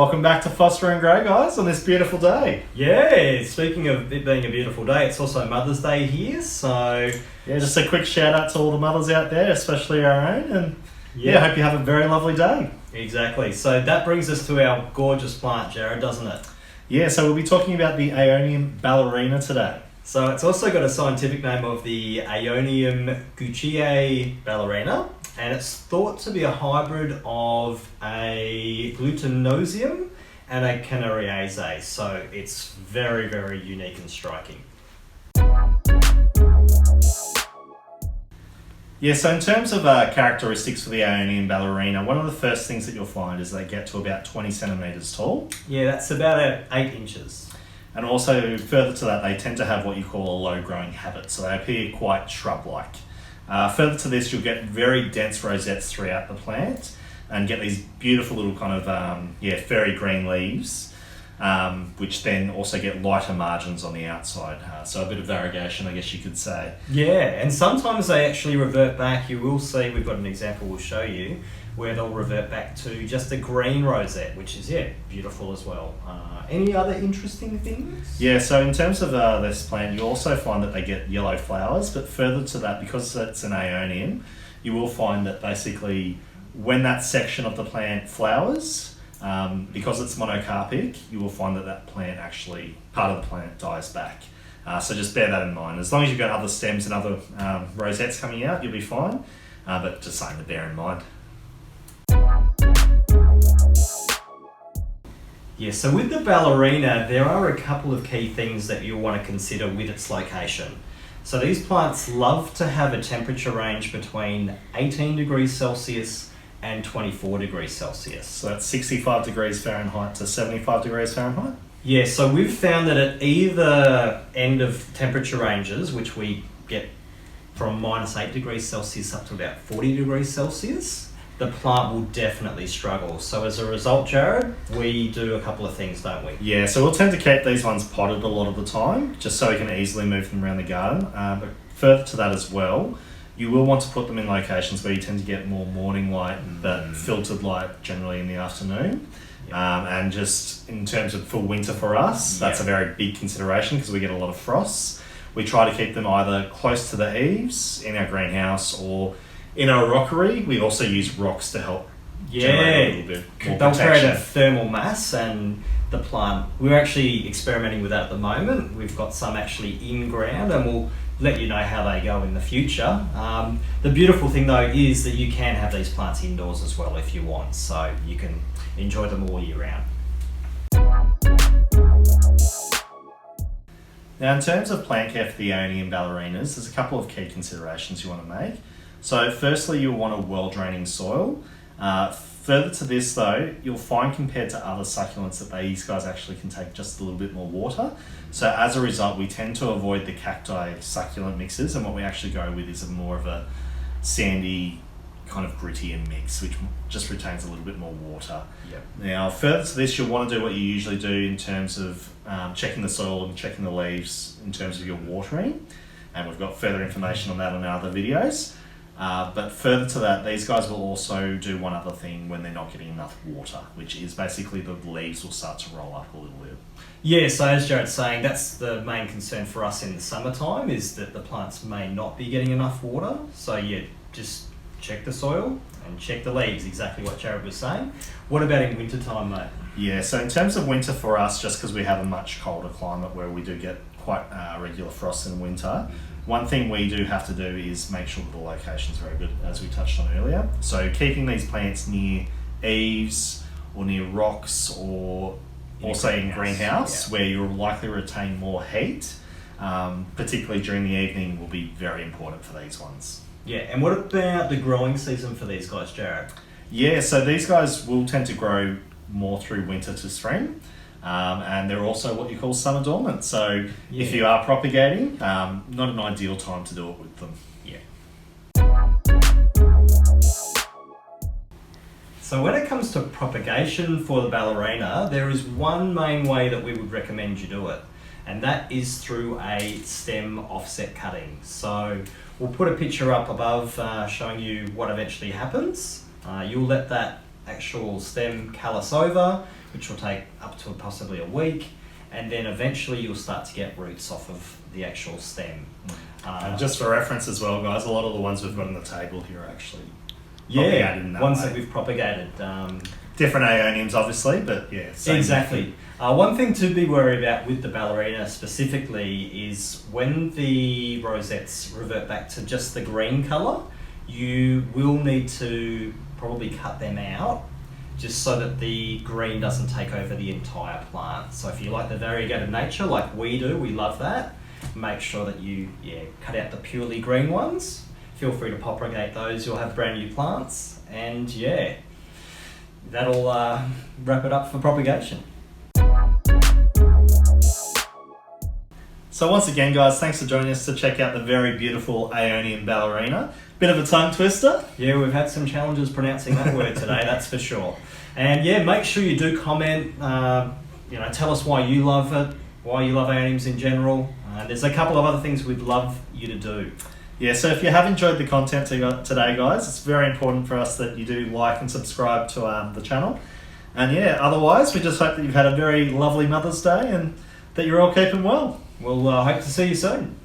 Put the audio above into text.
Welcome back to Foster and Grey, guys, on this beautiful day. Yeah, speaking of it being a beautiful day, it's also Mother's Day here, so... Yeah, just a quick shout out to all the mothers out there, especially our own, and I hope you have a very lovely day. Exactly. So that brings us to our gorgeous plant, Jared, doesn't it? Yeah, so we'll be talking about the Aeonium Ballerina today. So it's also got a scientific name of the Aeonium Ballerina, and it's thought to be a hybrid of a glutinosium and a canariaceae, so it's very, very unique and striking. Yeah, so in terms of characteristics for the Aeonium Ballerina, one of the first things that you'll find is they get to about 20 centimetres tall. Yeah, that's about 8 inches. And also, further to that, they tend to have what you call a low growing habit, so they appear quite shrub-like. Further to this, you'll get very dense rosettes throughout the plant and get these beautiful little kind of, fairy green leaves, which then also get lighter margins on the outside. So a bit of variegation, I guess you could say. Yeah, and sometimes they actually revert back. You will see, we've got an example we'll show you, where they'll revert back to just a green rosette, which is, beautiful as well. Any other interesting things? Yeah, so in terms of this plant, you also find that they get yellow flowers, but further to that, because it's an Aeonium, you will find that basically when that section of the plant flowers, because it's monocarpic, you will find that part of the plant dies back. So just bear that in mind. As long as you've got other stems and other rosettes coming out, you'll be fine, but just something to bear in mind. Yeah, so with the Ballerina, there are a couple of key things that you'll want to consider with its location. So these plants love to have a temperature range between 18 degrees Celsius and 24 degrees Celsius. So that's 65 degrees Fahrenheit to 75 degrees Fahrenheit? Yeah, so we've found that at either end of temperature ranges, which we get from -8 degrees Celsius up to about 40 degrees Celsius, the plant will definitely struggle. So as a result, Jared, we do a couple of things, don't we? Yeah, so we'll tend to keep these ones potted a lot of the time, just so we can easily move them around the garden. But further to that as well, you will want to put them in locations where you tend to get more morning light than filtered light generally in the afternoon. And just in terms of for winter for us, that's a very big consideration because we get a lot of frosts. We try to keep them either close to the eaves in our greenhouse or in our rockery. We also use rocks to help generate a little bit more they'll protection. create a thermal mass, and the plant, we're actually experimenting with that at the moment. We've got some actually in ground, and we'll let you know how they go in the future. The beautiful thing though is that you can have these plants indoors as well if you want, so you can enjoy them all year round. Now, in terms of plant care for the Aeonium Ballerinas, there's a couple of key considerations you want to make. So firstly, you'll want a well-draining soil. Further to this though, you'll find compared to other succulents that these guys actually can take just a little bit more water. So as a result, we tend to avoid the cacti succulent mixes, and what we actually go with is more of a sandy, kind of grittier mix, which just retains a little bit more water. Yep. Now, further to this, you'll want to do what you usually do in terms of checking the soil and checking the leaves in terms of your watering. And we've got further information on that on our other videos. But further to that, these guys will also do one other thing when they're not getting enough water, which is basically the leaves will start to roll up a little bit. Yeah, so as Jared's saying, that's the main concern for us in the summertime, is that the plants may not be getting enough water. So just check the soil and check the leaves, exactly what Jared was saying. What about in winter time, mate? Yeah, so in terms of winter for us, just because we have a much colder climate where we do get quite regular frosts in winter, one thing we do have to do is make sure that the location's very good, as we touched on earlier. So keeping these plants near eaves or near rocks or also in greenhouse where you'll likely retain more heat, particularly during the evening, will be very important for these ones. Yeah, and what about the growing season for these guys, Jared? Yeah, so these guys will tend to grow more through winter to spring. And they're also what you call summer dormant. So if you are propagating, not an ideal time to do it with them. Yeah. So when it comes to propagation for the Ballerina, there is one main way that we would recommend you do it, and that is through a stem offset cutting. So we'll put a picture up above showing you what eventually happens. You'll let that actual stem callus over. which will take up to possibly a week, and then eventually you'll start to get roots off of the actual stem. And just for reference as well, guys, a lot of the ones we've got on the table here are actually yeah, propagated in that ones way. that we've propagated. Different Aeoniums, obviously, but yeah, same Exactly. One thing to be worried about with the Ballerina specifically is when the rosettes revert back to just the green colour, you will need to probably cut them out just so that the green doesn't take over the entire plant. So if you like the variegated nature like we do, we love that, make sure that you cut out the purely green ones. Feel free to propagate those, you'll have brand new plants, and that'll wrap it up for propagation. So once again, guys, thanks for joining us to check out the very beautiful Aeonium Ballerina. Bit of a tongue twister. Yeah, we've had some challenges pronouncing that word today, that's for sure. And yeah, make sure you do comment, tell us why you love it, why you love Aeoniums in general. There's a couple of other things we'd love you to do. Yeah, so if you have enjoyed the content today, guys, it's very important for us that you do like and subscribe to the channel. And yeah, otherwise, we just hope that you've had a very lovely Mother's Day and that you're all keeping well. We'll hope to see you soon.